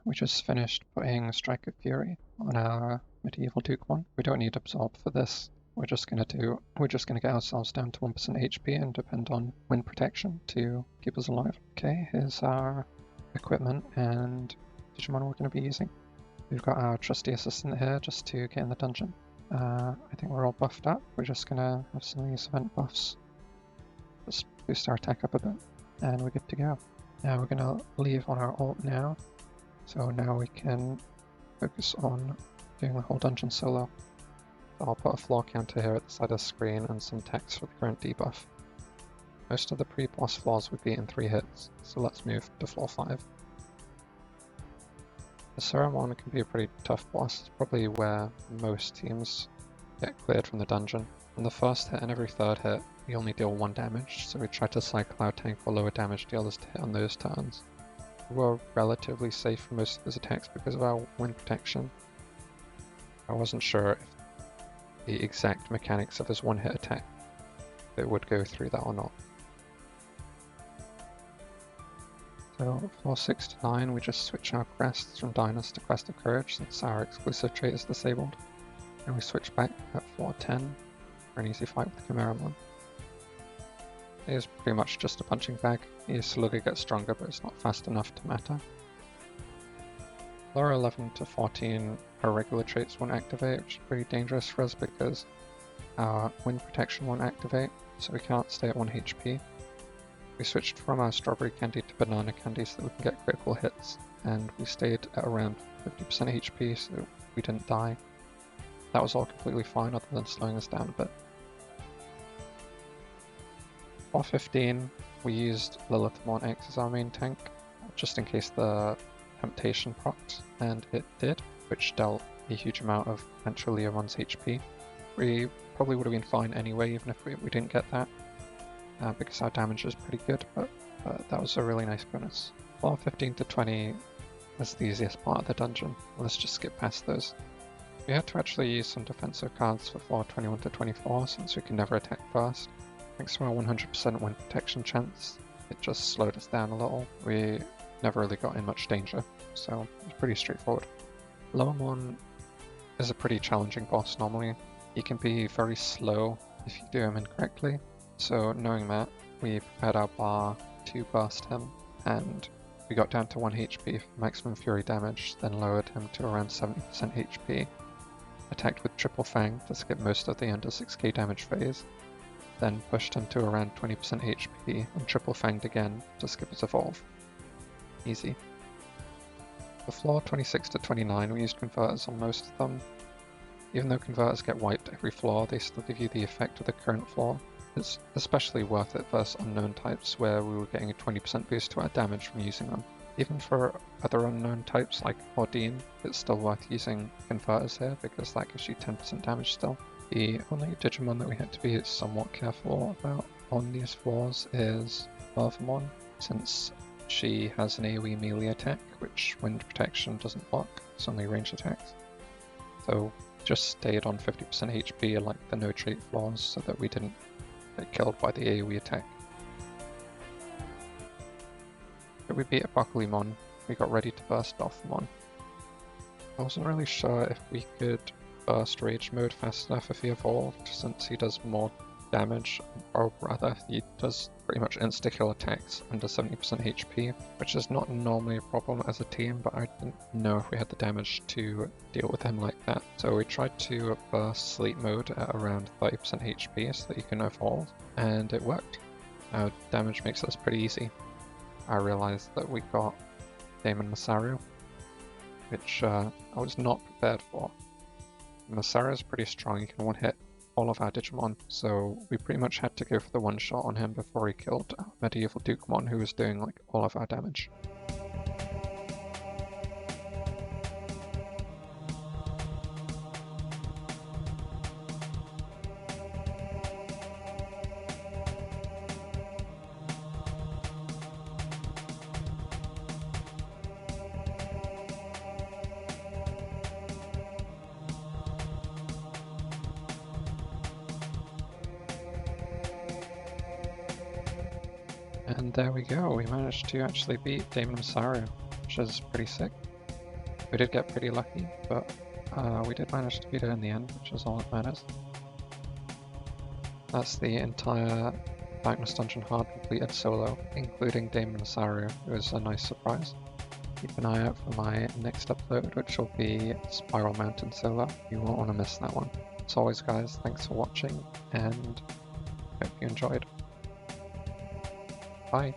we just finished putting Strike of Fury on our medieval Digimon. We don't need Absorb for this. We're just gonna get ourselves down to 1% HP and depend on wind protection to keep us alive. Okay, here's our equipment and Digimon we're gonna be using. We've got our trusty assistant here just to get in the dungeon. I think we're all buffed up. We're just gonna have some of these event buffs. Just boost our attack up a bit, and we're good to go. Now we're gonna leave on our ult now, so now we can focus on doing the whole dungeon solo. I'll put a floor counter here at the side of the screen and some text for the current debuff. Most of the pre-boss floors we beat in 3 hits, so let's move to floor 5. The Mmon can be a pretty tough boss. It's probably where most teams get cleared from the dungeon. On the first hit and every third hit, we only deal 1 damage, so we try to cycle our tank or lower damage dealers to hit on those turns. We're relatively safe from most of his attacks because of our wind protection. I wasn't sure if the exact mechanics of his one-hit attack if it would go through that or not. So floor 6 to 9, we just switch our crests from Dynas to Quest of Courage since our exclusive trait is disabled. And we switch back at floor 10 for an easy fight with Camon. It is pretty much just a punching bag. He slowly gets stronger, but it's not fast enough to matter. Floor 11 to 14, our regular traits won't activate, which is pretty dangerous for us because our wind protection won't activate, so we can't stay at 1 HP. We switched from our strawberry candy to banana candy so that we can get critical hits, and we stayed at around 50% HP so we didn't die. That was all completely fine other than slowing us down a bit. Floor 15, we used Mmon X as our main tank, just in case the temptation procced, and it did, which dealt a huge amount of potentially everyone's HP. We probably would have been fine anyway, even if we didn't get that, because our damage is pretty good, but that was a really nice bonus. Floor 15 to 20 is the easiest part of the dungeon. Let's just skip past those. We had to actually use some defensive cards for floor 21 to 24 since we can never attack first. Thanks to our 100% wind protection chance, it just slowed us down a little. We never really got in much danger, so it was pretty straightforward. Mmon is a pretty challenging boss normally. He can be very slow if you do him incorrectly, so knowing that, we prepared our bar to burst him, and we got down to 1 HP for maximum fury damage, then lowered him to around 70% HP, attacked with Triple Fang to skip most of the under 6k damage phase, then pushed him to around 20% HP and Triple Fanged again to skip his evolve. Easy. For floor 26 to 29 we used converters on most of them. Even though converters get wiped every floor, they still give you the effect of the current floor. It's especially worth it versus unknown types where we were getting a 20% boost to our damage from using them. Even for other unknown types like Ordine, it's still worth using converters here because that gives you 10% damage still. The only Digimon that we had to be somewhat careful about on these floors is Mmon, since she has an AoE melee attack, which wind protection doesn't block, it's only range attacks. So just stayed on 50% HP like the no trait floors so that we didn't get killed by the AoE attack. But we beat Apocalypse, we got ready to burst off Mmon. I wasn't really sure if we could burst Rage Mode fast enough if he evolved, since he does more damage, or rather he does pretty much insta-kill attacks under 70% HP, which is not normally a problem as a team, but I didn't know if we had the damage to deal with him like that. So we tried to burst Sleep Mode at around 30% HP so that he can evolve, and it worked. Our damage makes this pretty easy. I realized that we got Damon Masaru, which I was not prepared for. Masaru is pretty strong, he can one-hit all of our Digimon, so we pretty much had to go for the one-shot on him before he killed our medieval Digimon who was doing like all of our damage. And there we go, we managed to actually beat Damon Masaru, which is pretty sick. We did get pretty lucky, but we did manage to beat it in the end, which is all that matters. That's the entire Darkness Dungeon hard completed solo, including Damon Masaru, who was a nice surprise. Keep an eye out for my next upload, which will be Spiral Mountain solo. You won't want to miss that one. As always guys, thanks for watching, and hope you enjoyed. Bye!